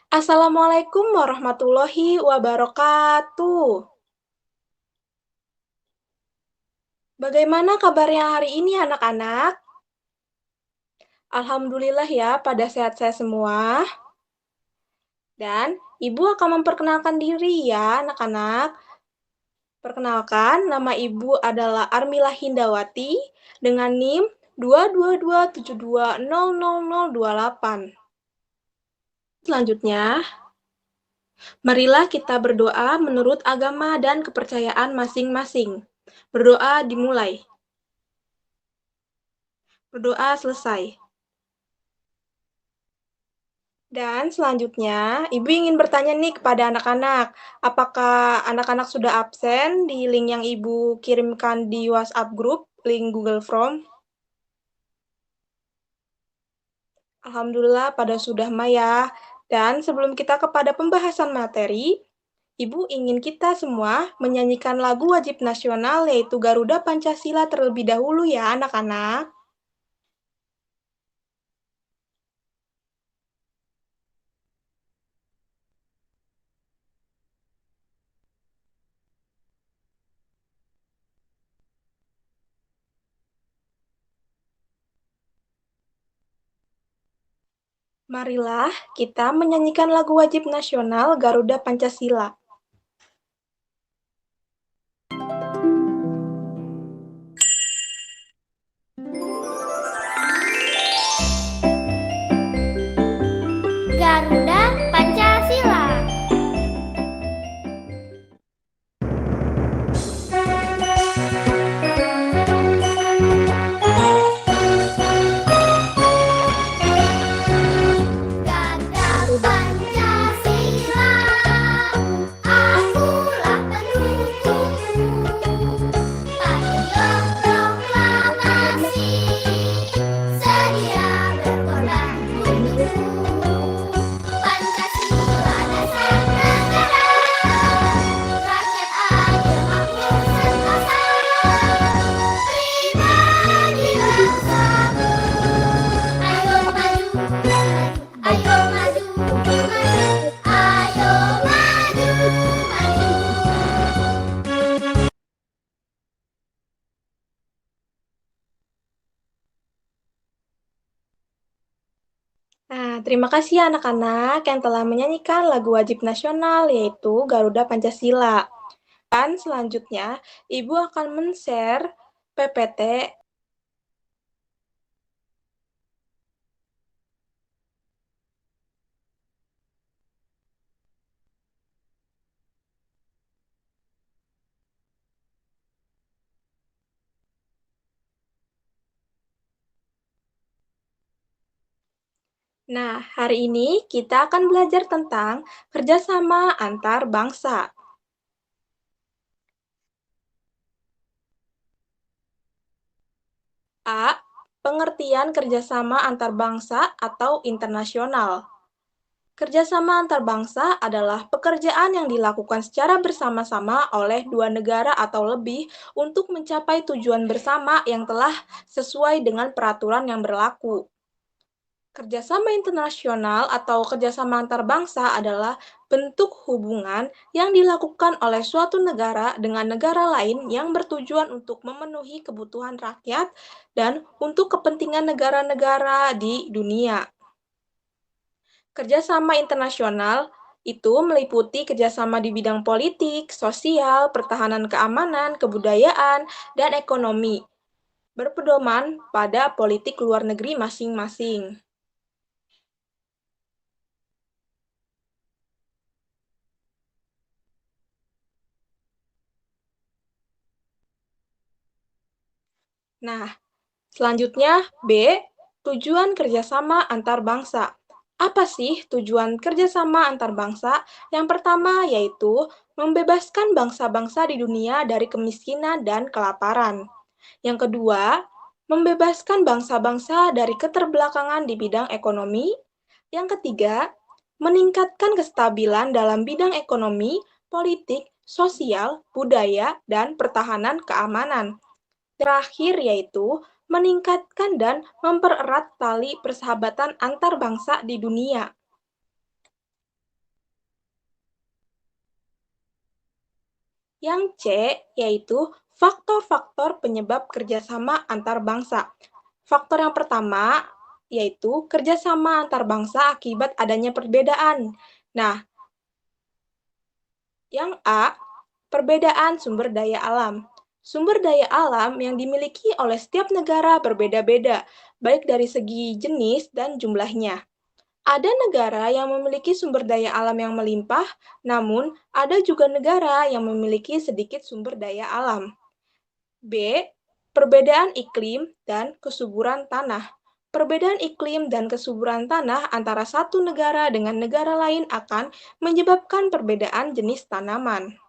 Assalamualaikum warahmatullahi wabarakatuh. Bagaimana kabarnya hari ini anak-anak? Alhamdulillah ya, pada sehat-sehat semua. Dan Ibu akan memperkenalkan diri ya anak-anak. Perkenalkan, nama Ibu adalah Armila Hindawati dengan NIM 22272000028. Selanjutnya, marilah kita berdoa menurut agama dan kepercayaan masing-masing. Berdoa dimulai. Berdoa selesai. Dan selanjutnya, Ibu ingin bertanya nih kepada anak-anak, apakah anak-anak sudah absen di link yang Ibu kirimkan di WhatsApp group, link Google Form? Alhamdulillah pada sudah Maya. Dan sebelum kita kepada pembahasan materi, Ibu ingin kita semua menyanyikan lagu wajib nasional yaitu Garuda Pancasila terlebih dahulu ya anak-anak. Marilah kita menyanyikan lagu wajib nasional Garuda Pancasila. Garuda Pancasila. Garuda Pancasila, akulah pendukungmu. Patriot proklamasi, sedia berkorban untukmu. Pancasila dasar negara, rakyat adil makmur sentosa. Pribadi bangsamu, ayo maju, ayo maju, ayo maju, maju. Nah, terima kasih ya anak-anak yang telah menyanyikan lagu wajib nasional yaitu Garuda Pancasila. Dan selanjutnya, Ibu akan men-share PPT. Nah, hari ini kita akan belajar tentang kerjasama antar bangsa. A. Pengertian kerjasama antar bangsa atau internasional. Kerjasama antar bangsa adalah pekerjaan yang dilakukan secara bersama-sama oleh dua negara atau lebih untuk mencapai tujuan bersama yang telah sesuai dengan peraturan yang berlaku. Kerjasama internasional atau kerjasama antar bangsa adalah bentuk hubungan yang dilakukan oleh suatu negara dengan negara lain yang bertujuan untuk memenuhi kebutuhan rakyat dan untuk kepentingan negara-negara di dunia. Kerjasama internasional itu meliputi kerjasama di bidang politik, sosial, pertahanan keamanan, kebudayaan, dan ekonomi, berpedoman pada politik luar negeri masing-masing. Nah, selanjutnya B, tujuan kerjasama antar bangsa. Apa sih tujuan kerjasama antar bangsa? Yang pertama yaitu membebaskan bangsa-bangsa di dunia dari kemiskinan dan kelaparan. Yang kedua, membebaskan bangsa-bangsa dari keterbelakangan di bidang ekonomi. Yang ketiga, meningkatkan kestabilan dalam bidang ekonomi, politik, sosial, budaya, dan pertahanan keamanan. Terakhir yaitu meningkatkan dan mempererat tali persahabatan antar bangsa di dunia. Yang C, yaitu faktor-faktor penyebab kerjasama antar bangsa. Faktor yang pertama, yaitu kerjasama antar bangsa akibat adanya perbedaan. Nah, yang A, perbedaan sumber daya alam. Sumber daya alam yang dimiliki oleh setiap negara berbeda-beda, baik dari segi jenis dan jumlahnya. Ada negara yang memiliki sumber daya alam yang melimpah, namun ada juga negara yang memiliki sedikit sumber daya alam. B. Perbedaan iklim dan kesuburan tanah. Perbedaan iklim dan kesuburan tanah antara satu negara dengan negara lain akan menyebabkan perbedaan jenis tanaman.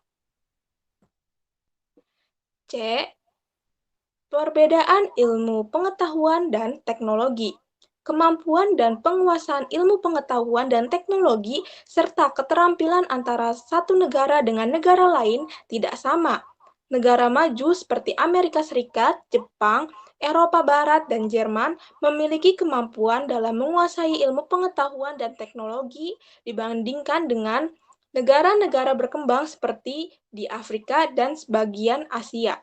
C. Perbedaan ilmu pengetahuan dan teknologi. Kemampuan dan penguasaan ilmu pengetahuan dan teknologi serta keterampilan antara satu negara dengan negara lain tidak sama. Negara maju seperti Amerika Serikat, Jepang, Eropa Barat, dan Jerman memiliki kemampuan dalam menguasai ilmu pengetahuan dan teknologi dibandingkan dengan negara-negara berkembang seperti di Afrika dan sebagian Asia.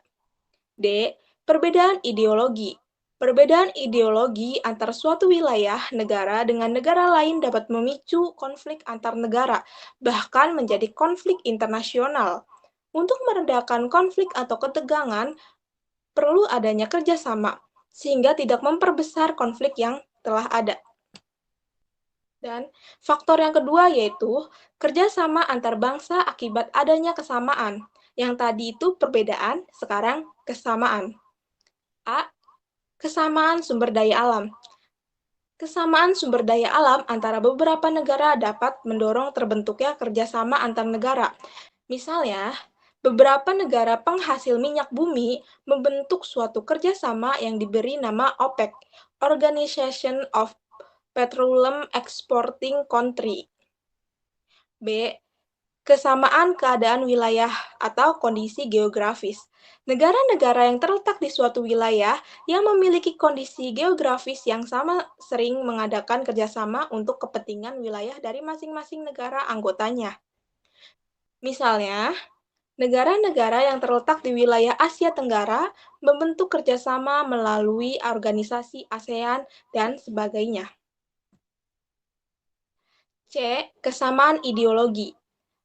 D. Perbedaan ideologi. Perbedaan ideologi antar suatu wilayah negara dengan negara lain dapat memicu konflik antar negara, bahkan menjadi konflik internasional. Untuk meredakan konflik atau ketegangan, perlu adanya kerjasama, sehingga tidak memperbesar konflik yang telah ada. Dan faktor yang kedua yaitu kerjasama antar bangsa akibat adanya kesamaan. Yang tadi itu perbedaan, sekarang kesamaan. A. Kesamaan sumber daya alam. Kesamaan sumber daya alam antara beberapa negara dapat mendorong terbentuknya kerjasama antar negara. Misalnya, beberapa negara penghasil minyak bumi membentuk suatu kerjasama yang diberi nama OPEC, Organization of Petroleum Exporting Country. B. Kesamaan keadaan wilayah atau kondisi geografis. Negara-negara yang terletak di suatu wilayah yang memiliki kondisi geografis yang sama sering mengadakan kerjasama untuk kepentingan wilayah dari masing-masing negara anggotanya. Misalnya, negara-negara yang terletak di wilayah Asia Tenggara membentuk kerjasama melalui organisasi ASEAN dan sebagainya. C. Kesamaan ideologi.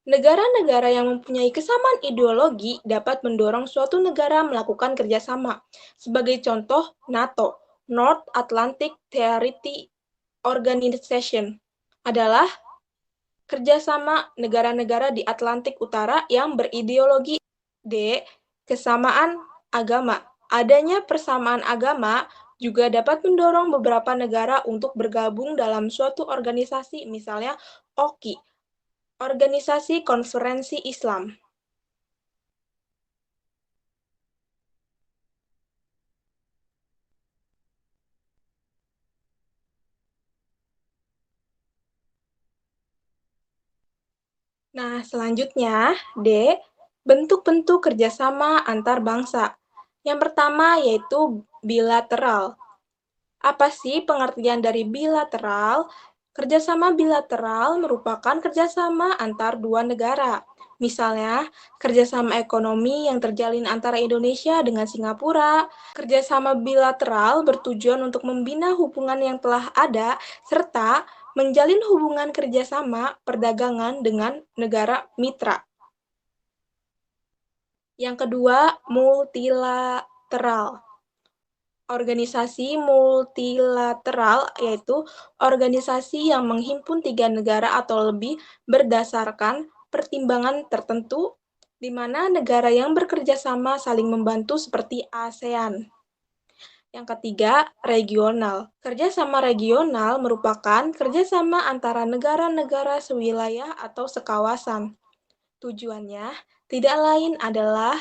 Negara-negara yang mempunyai kesamaan ideologi dapat mendorong suatu negara melakukan kerjasama. Sebagai contoh, NATO, North Atlantic Treaty Organization, adalah kerjasama negara-negara di Atlantik Utara yang berideologi. D. Kesamaan agama. Adanya persamaan agama juga dapat mendorong beberapa negara untuk bergabung dalam suatu organisasi, misalnya OKI, Organisasi Konferensi Islam. Nah, selanjutnya, D. Bentuk-bentuk kerjasama antar bangsa. Yang pertama yaitu bilateral. Apa sih pengertian dari bilateral? Kerjasama bilateral merupakan kerjasama antar dua negara. Misalnya, kerjasama ekonomi yang terjalin antara Indonesia dengan Singapura. Kerjasama bilateral bertujuan untuk membina hubungan yang telah ada, serta menjalin hubungan kerjasama perdagangan dengan negara mitra. Yang kedua, multilateral. Organisasi multilateral yaitu organisasi yang menghimpun 3 negara atau lebih berdasarkan pertimbangan tertentu, di mana negara yang bekerja sama saling membantu seperti ASEAN. Yang ketiga, regional. Kerjasama regional merupakan kerjasama antara negara-negara sewilayah atau sekawasan. Tujuannya tidak lain adalah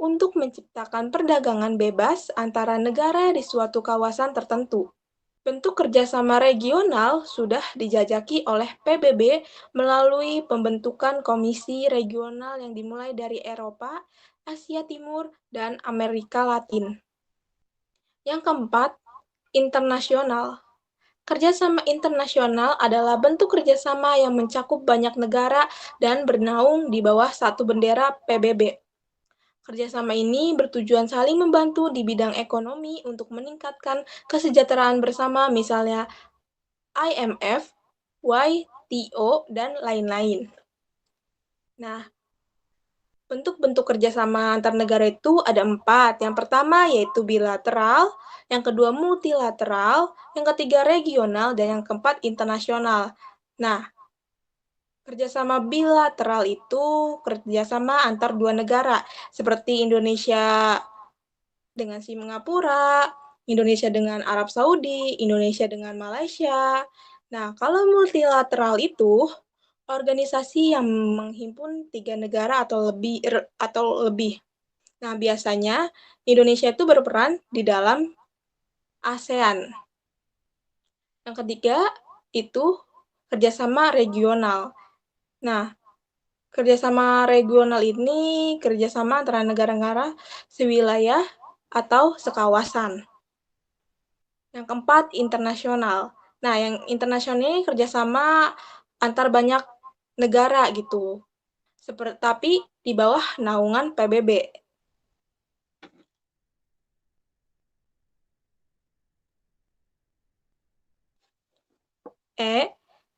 untuk menciptakan perdagangan bebas antara negara di suatu kawasan tertentu. Bentuk kerjasama regional sudah dijajaki oleh PBB melalui pembentukan komisi regional yang dimulai dari Eropa, Asia Timur, dan Amerika Latin. Yang keempat, internasional. Kerjasama internasional adalah bentuk kerjasama yang mencakup banyak negara dan bernaung di bawah satu bendera PBB. Kerjasama ini bertujuan saling membantu di bidang ekonomi untuk meningkatkan kesejahteraan bersama, misalnya IMF, WTO, dan lain-lain. Nah, bentuk-bentuk kerjasama antar negara itu ada 4. Yang pertama yaitu bilateral, yang kedua multilateral, yang ketiga regional, dan yang keempat internasional. Nah, kerjasama bilateral itu kerjasama antar dua negara, seperti Indonesia dengan Singapura, Indonesia dengan Arab Saudi, Indonesia dengan Malaysia. Nah, kalau multilateral itu organisasi yang menghimpun 3 negara atau lebih. Nah, biasanya Indonesia itu berperan di dalam ASEAN. Yang ketiga itu kerjasama regional. Nah, kerjasama regional ini kerjasama antara negara-negara sewilayah atau sekawasan. Yang keempat, internasional. Nah, yang internasional ini kerjasama antar banyak negara gitu. Tapi di bawah naungan PBB.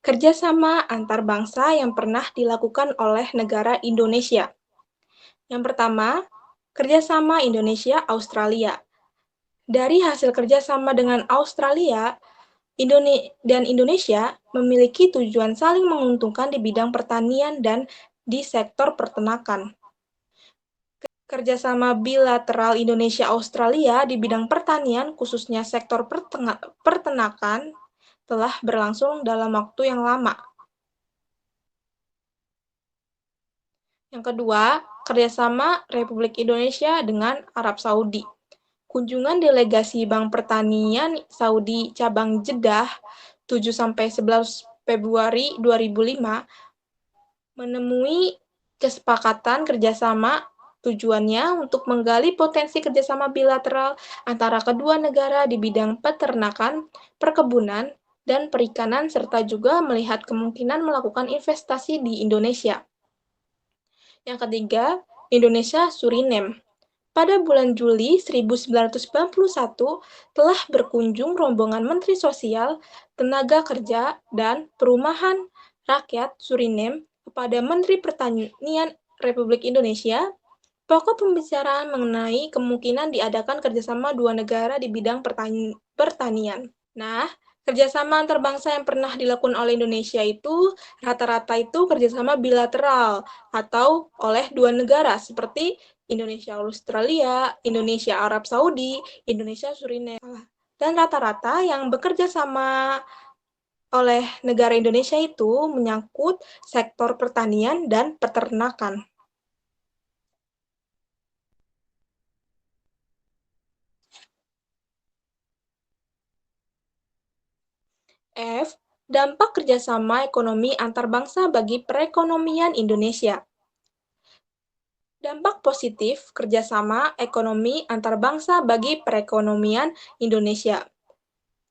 Kerjasama antar bangsa yang pernah dilakukan oleh negara Indonesia. Yang pertama, kerjasama Indonesia-Australia. Dari hasil kerjasama dengan Australia dan Indonesia memiliki tujuan saling menguntungkan di bidang pertanian dan di sektor peternakan. Kerjasama bilateral Indonesia-Australia di bidang pertanian, khususnya sektor peternakan, telah berlangsung dalam waktu yang lama. Yang kedua, kerjasama Republik Indonesia dengan Arab Saudi. Kunjungan delegasi Bank Pertanian Saudi cabang Jeddah 7-11 Februari 2005 menemui kesepakatan kerjasama. Tujuannya untuk menggali potensi kerjasama bilateral antara kedua negara di bidang peternakan, perkebunan, dan perikanan, serta juga melihat kemungkinan melakukan investasi di Indonesia. Yang ketiga, Indonesia-Suriname. Pada bulan Juli 1991 telah berkunjung rombongan Menteri Sosial, Tenaga Kerja, dan Perumahan Rakyat Suriname kepada Menteri Pertanian Republik Indonesia. Pokok pembicaraan mengenai kemungkinan diadakan kerjasama dua negara di bidang pertanian. Nah, kerjasama antar bangsa yang pernah dilakukan oleh Indonesia itu rata-rata itu kerjasama bilateral atau oleh dua negara seperti Indonesia Australia, Indonesia Arab Saudi, Indonesia Suriname. Dan rata-rata yang bekerja sama oleh negara Indonesia itu menyangkut sektor pertanian dan peternakan. Dampak kerjasama ekonomi antar bangsa bagi perekonomian Indonesia. Dampak positif kerjasama ekonomi antar bangsa bagi perekonomian Indonesia.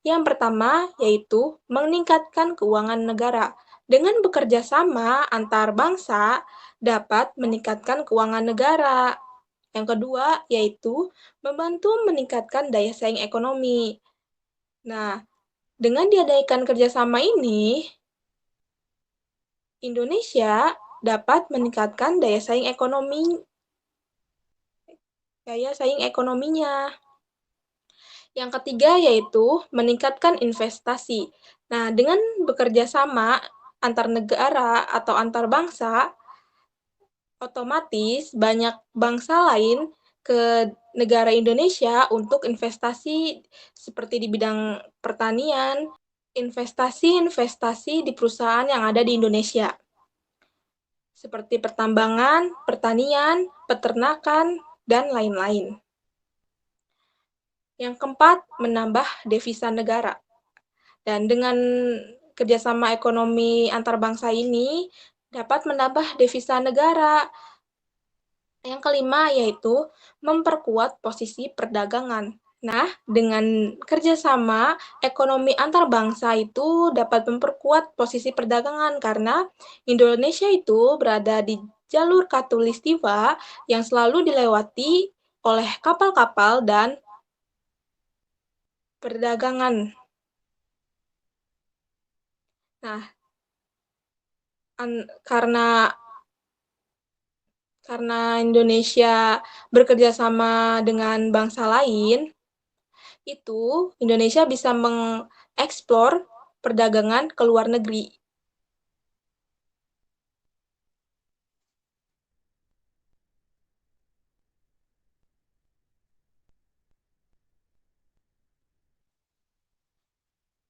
Yang pertama yaitu meningkatkan keuangan negara. Dengan bekerja sama antar bangsa dapat meningkatkan keuangan negara. Yang kedua yaitu membantu meningkatkan daya saing ekonomi. Nah, dengan diadakan kerjasama ini, Indonesia dapat meningkatkan daya saing ekonominya. Yang ketiga yaitu meningkatkan investasi. Nah, dengan bekerja sama antar negara atau antar bangsa, otomatis banyak bangsa lain ke negara Indonesia untuk investasi seperti di bidang pertanian, investasi di perusahaan yang ada di Indonesia, seperti pertambangan, pertanian, peternakan, dan lain-lain. Yang keempat, menambah devisa negara. Dan dengan kerjasama ekonomi antar bangsa ini dapat menambah devisa negara. Yang kelima yaitu memperkuat posisi perdagangan. Nah, dengan kerjasama ekonomi antar bangsa itu dapat memperkuat posisi perdagangan karena Indonesia itu berada di jalur khatulistiwa yang selalu dilewati oleh kapal-kapal dan perdagangan. Nah, karena Indonesia bekerja sama dengan bangsa lain, itu Indonesia bisa mengeksplor perdagangan ke luar negeri.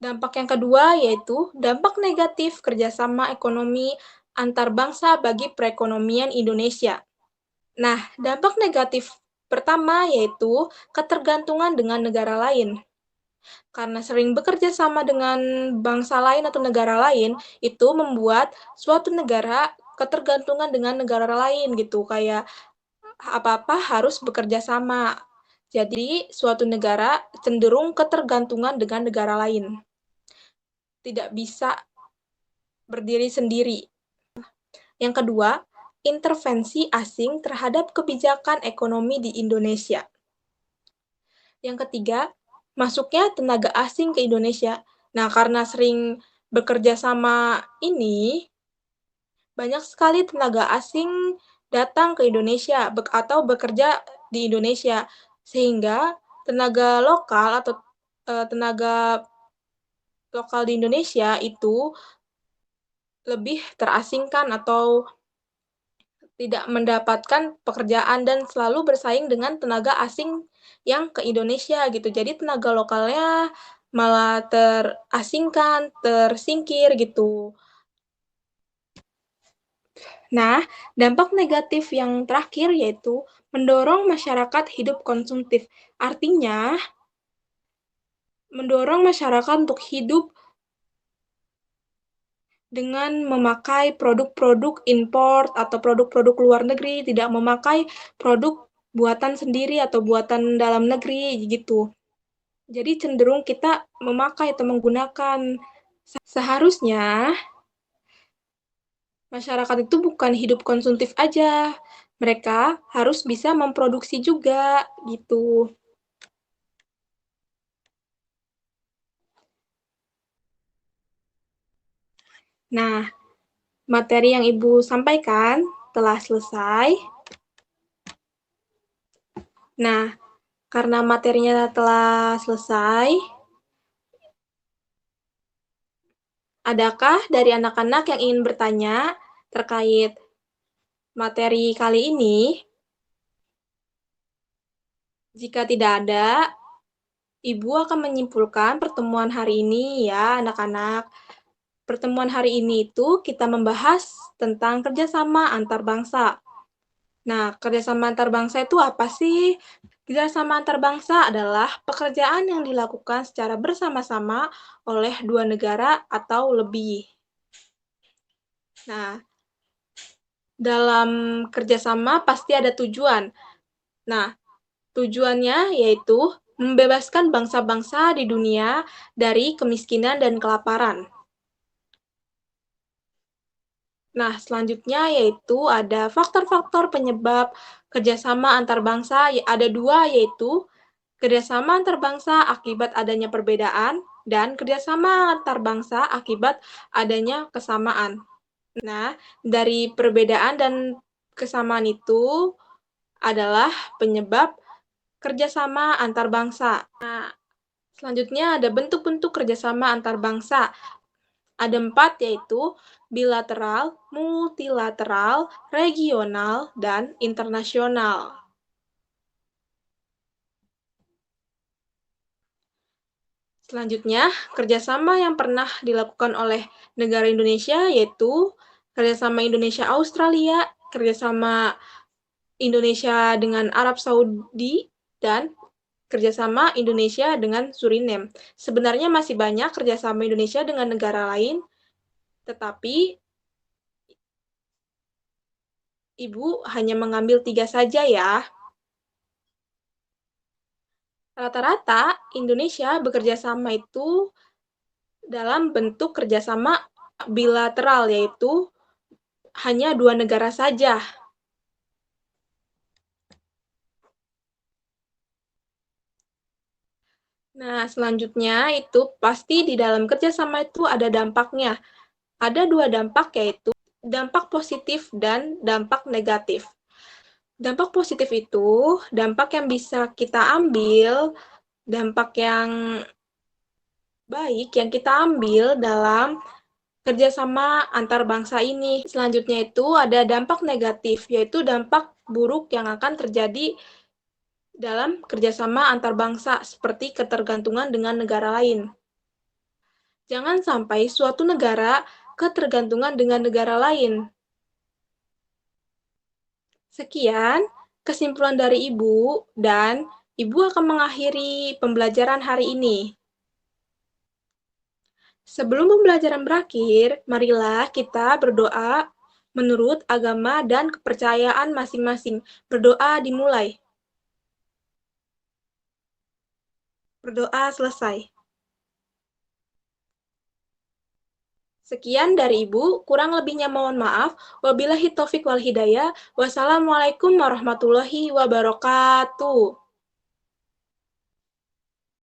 Dampak yang kedua yaitu dampak negatif kerjasama ekonomi antar bangsa bagi perekonomian Indonesia. Nah, dampak negatif pertama yaitu ketergantungan dengan negara lain. Karena sering bekerja sama dengan bangsa lain atau negara lain, itu membuat suatu negara ketergantungan dengan negara lain gitu, kayak apa-apa harus bekerja sama. Jadi, suatu negara cenderung ketergantungan dengan negara lain. Tidak bisa berdiri sendiri. Yang kedua, intervensi asing terhadap kebijakan ekonomi di Indonesia. Yang ketiga, masuknya tenaga asing ke Indonesia. Nah, karena sering bekerja sama ini, banyak sekali tenaga asing datang ke Indonesia atau bekerja di Indonesia, sehingga tenaga lokal atau tenaga lokal di Indonesia itu lebih terasingkan atau tidak mendapatkan pekerjaan dan selalu bersaing dengan tenaga asing yang ke Indonesia gitu. Jadi tenaga lokalnya malah terasingkan, tersingkir gitu. Nah, dampak negatif yang terakhir yaitu mendorong masyarakat hidup konsumtif. Artinya, mendorong masyarakat untuk hidup dengan memakai produk-produk import atau produk-produk luar negeri, tidak memakai produk buatan sendiri atau buatan dalam negeri gitu. Jadi cenderung kita memakai atau menggunakan. Seharusnya masyarakat itu bukan hidup konsumtif aja, mereka harus bisa memproduksi juga gitu. Nah, materi yang Ibu sampaikan telah selesai. Nah, karena materinya telah selesai, adakah dari anak-anak yang ingin bertanya terkait materi kali ini? Jika tidak ada, Ibu akan menyimpulkan pertemuan hari ini ya, anak-anak. Pertemuan hari ini itu kita membahas tentang kerjasama antar bangsa. Nah, kerjasama antar bangsa itu apa sih? Kerjasama antar bangsa adalah pekerjaan yang dilakukan secara bersama-sama oleh dua negara atau lebih. Nah, dalam kerjasama pasti ada tujuan. Nah, tujuannya yaitu membebaskan bangsa-bangsa di dunia dari kemiskinan dan kelaparan. Nah, selanjutnya yaitu ada faktor-faktor penyebab kerjasama antar bangsa. Ada dua, yaitu kerjasama antar bangsa akibat adanya perbedaan dan kerjasama antar bangsa akibat adanya kesamaan. Nah, dari perbedaan dan kesamaan itu adalah penyebab kerjasama antar bangsa. Nah, selanjutnya ada bentuk-bentuk kerjasama antar bangsa. Ada 4, yaitu bilateral, multilateral, regional, dan internasional. Selanjutnya, kerjasama yang pernah dilakukan oleh negara Indonesia yaitu kerjasama Indonesia-Australia, kerjasama Indonesia dengan Arab Saudi, dan kerjasama Indonesia dengan Suriname. Sebenarnya masih banyak kerjasama Indonesia dengan negara lain, tetapi Ibu hanya mengambil 3 saja ya. Rata-rata Indonesia bekerja sama itu dalam bentuk kerjasama bilateral, yaitu hanya dua negara saja. Nah, selanjutnya itu pasti di dalam kerjasama itu ada dampaknya. Ada dua dampak, yaitu dampak positif dan dampak negatif. Dampak positif itu dampak yang bisa kita ambil, dampak yang baik yang kita ambil dalam kerjasama antar bangsa ini. Selanjutnya itu ada dampak negatif, yaitu dampak buruk yang akan terjadi dalam kerjasama antar bangsa, seperti ketergantungan dengan negara lain. Jangan sampai suatu negara ketergantungan dengan negara lain. Sekian kesimpulan dari Ibu, dan Ibu akan mengakhiri pembelajaran hari ini. Sebelum pembelajaran berakhir, marilah kita berdoa menurut agama dan kepercayaan masing-masing. Berdoa dimulai. Berdoa selesai. Sekian dari Ibu, kurang lebihnya mohon maaf. Wabillahi taufik wal hidayah. Wassalamualaikum warahmatullahi wabarakatuh.